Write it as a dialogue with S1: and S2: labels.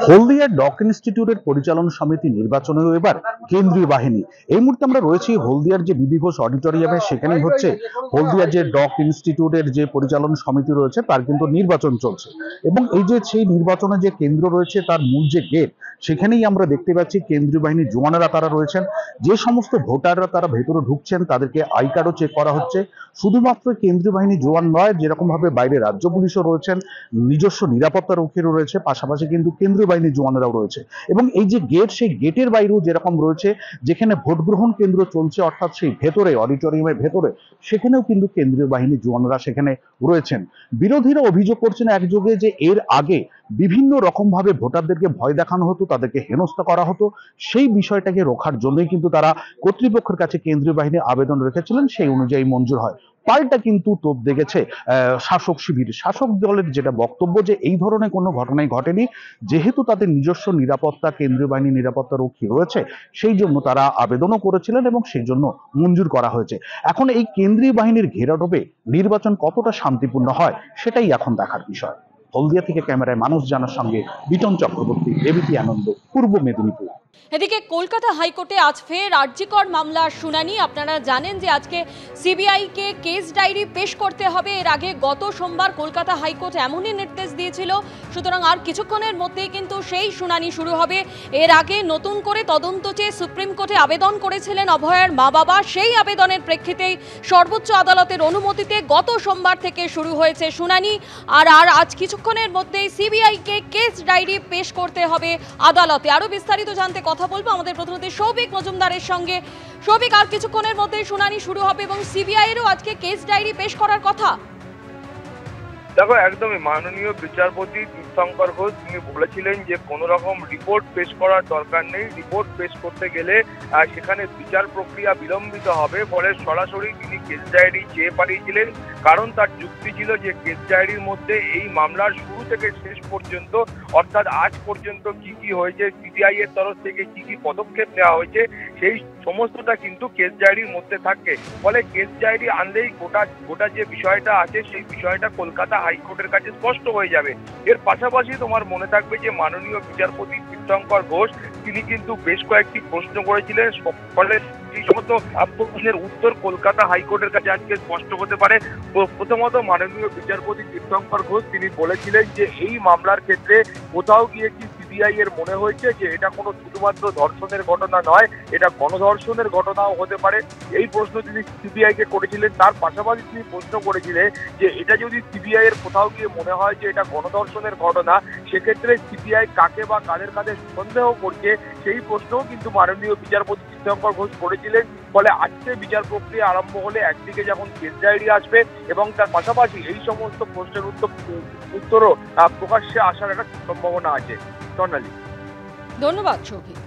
S1: হলদিয়া doc ইনস্টিটিউটের পরিচালন সমিতি নির্বাচনেও এবার কেন্দ্রীয় বাহিনী। এই মুহূর্তে আমরা রয়েছি হলদিয়ার যে বিবি ঘোষ অডিটোরিয়ামে, সেখানেই হচ্ছে হলদিয়ার যে ডক ইনস্টিটিউটের যে পরিচালন সমিতি রয়েছে তার কিন্তু নির্বাচন চলছে, এবং এই যে সেই নির্বাচনে যে কেন্দ্র রয়েছে তার মূল যে গেট, সেখানেই আমরা দেখতে পাচ্ছি কেন্দ্রীয় বাহিনীর জওয়ানেরা তারা রয়েছেন। যে সমস্ত ভোটাররা তারা ভেতরে ঢুকছেন তাদেরকে আই কার্ডও চেক করা হচ্ছে। শুধুমাত্র কেন্দ্রীয় বাহিনী জওয়ান নয়, যেরকম ভাবে বাইরে রাজ্য পুলিশও রয়েছেন, নিজস্ব নিরাপত্তা রক্ষীরও রয়েছে, পাশাপাশি কিন্তু কেন্দ্রীয় বাহিনীর জওয়ানেরাও রয়েছে। এবং এই যে গেট, সেই গেটের বাইরেও যেরকম রয়েছে, যেখানে ভোট গ্রহণ কেন্দ্র চলছে অর্থাৎ সেই ভেতরে অডিটোরিয়ামের ভেতরে, সেখানেও কিন্তু কেন্দ্রীয় বাহিনীর জওয়ানরা সেখানে রয়েছেন। বিরোধীরা অভিযোগ করছেন একযোগে যে এর আগে বিভিন্ন রকম ভাবে ভোটারদেরকে ভয় দেখানো হতো, তাদেরকে হেনস্থা করা হতো। সেই বিষয়টাকে রোখার জন্যই কিন্তু তারা কর্তৃপক্ষের কাছে কেন্দ্রীয় বাহিনী আবেদন রেখেছিলেন, সেই অনুযায়ী মঞ্জুর হয়। পাল্টা কিন্তু তোপ দেখেছে শাসক শিবির। শাসক দলের যেটা বক্তব্য যে এই ধরনের কোনো ঘটনাই ঘটেনি, যেহেতু তাদের নিজস্ব নিরাপত্তা, কেন্দ্রীয় বাহিনীর নিরাপত্তা রক্ষী রয়েছে, সেই জন্য তারা আবেদনও করেছিলেন এবং সেই জন্য মঞ্জুর করা হয়েছে। এখন এই কেন্দ্রীয় বাহিনীর ঘেরাটোপে নির্বাচন কতটা শান্তিপূর্ণ হয় সেটাই এখন দেখার বিষয়। হলদিয়া থেকে ক্যামেরায় মানুষ জানার সঙ্গে বিটন চক্রবর্তী, এবিপি আনন্দ, পূর্ব মেদিনীপুর।
S2: এদিকে কলকাতা হাইকোর্টে আজ ফের আরজিকর মামলার শুনানি। আপনারা জানেন যে আজকে সিবিআইকে কেস ডায়েরি পেশ করতে হবে। এর আগে গত সোমবার কলকাতা হাইকোর্ট এমনই নির্দেশ দিয়েছিল, সুতরাং আর কিছুক্ষণের মধ্যেই কিন্তু সেই শুনানি শুরু হবে। এর আগে নতুন করে তদন্ত চেয়ে সুপ্রিম কোর্টে আবেদন করেছিলেন অভয়ার মা বাবা। সেই আবেদনের প্রেক্ষিতেই সর্বোচ্চ আদালতের অনুমতিতে গত সোমবার থেকে শুরু হয়েছে শুনানি। আর আজ কিছুক্ষণের মধ্যেই সিবিআইকে কেস ডায়েরি পেশ করতে হবে আদালতে। আরও বিস্তারিত জানতে কথা বলবো আমাদের প্রতিনিধি সৌভিক মজুমদারের সঙ্গে। সৌভিক, আর কিছুক্ষণের মধ্যে শুনানি শুরু হবে এবং সিবিআই এরও আজকে কেস ডায়েরি পেশ করার কথা।
S3: দেখো, একদমই মাননীয় বিচারপতি তীর্থঙ্কর ঘোষ তিনি বলেছিলেন যে কোনো রকম রিপোর্ট পেশ করার দরকার নেই। রিপোর্ট পেশ করতে গেলে সেখানে বিচার প্রক্রিয়া বিলম্বিত হবে, ফলে সরাসরি তিনি কেস ডায়েরি চেয়ে পাঠিয়েছিলেন। কারণ তার যুক্তি ছিল যে কেস ডায়েরির মধ্যে এই মামলার শুরু থেকে শেষ পর্যন্ত, অর্থাৎ আজ পর্যন্ত কি কি হয়েছে, সিবিআই এর তরফ থেকে কি কি পদক্ষেপ নেওয়া হয়েছে, সেই সমস্তটা কিন্তু কেস ডায়েরির মধ্যে থাকে। ফলে কেস ডায়েরি আনলেই গোটা যে বিষয়টা আছে সেই বিষয়টা কলকাতা হাইকোর্টের কাছে স্পষ্ট হয়ে যাবে। এর পাশাপাশি তোমার মনে থাকবে যে মাননীয় বিচারপতি তীর্থঙ্কর ঘোষ তিনি কিন্তু বেশ কয়েকটি প্রশ্ন করেছিলেন, ফলে এই সমস্ত প্রশ্নের উত্তর কলকাতা হাইকোর্টের কাছে আজকে স্পষ্ট হতে পারে। প্রথমত মাননীয় বিচারপতি তীর্থঙ্কর ঘোষ তিনি বলেছিলেন যে এই মামলার ক্ষেত্রে কোথাও গিয়ে কি সিবিআই এর মনে হয়েছে যে এটা কোনো শুধুমাত্র ধর্ষণের ঘটনা নয়, এটা গণধর্ষণের ঘটনাও হতে পারে। এই প্রশ্ন তিনি সিবিআই কে করেছিলেন। তার পাশাপাশি তিনি প্রশ্ন করেছিলেন যে এটা যদি সিবিআই এর কোথাও গিয়ে মনে হয় যে এটা গণধর্ষণের ঘটনা, সেক্ষেত্রে সিবিআই কাকে বা কাদের কাছে সন্দেহ করছে, সেই প্রশ্নও কিন্তু মাননীয় বিচারপতি তীর্থঙ্কর ঘোষ করেছিলেন। ফলে আজকে বিচার প্রক্রিয়া আরম্ভ হলে একদিকে যখন কেস ডায়েরি আসবে এবং তার পাশাপাশি এই সমস্ত প্রশ্নের উত্তরও প্রকাশ্যে আসার একটা সম্ভাবনা আছে। স্বর্ণালী,
S2: ধন্যবাদ সৌভিক।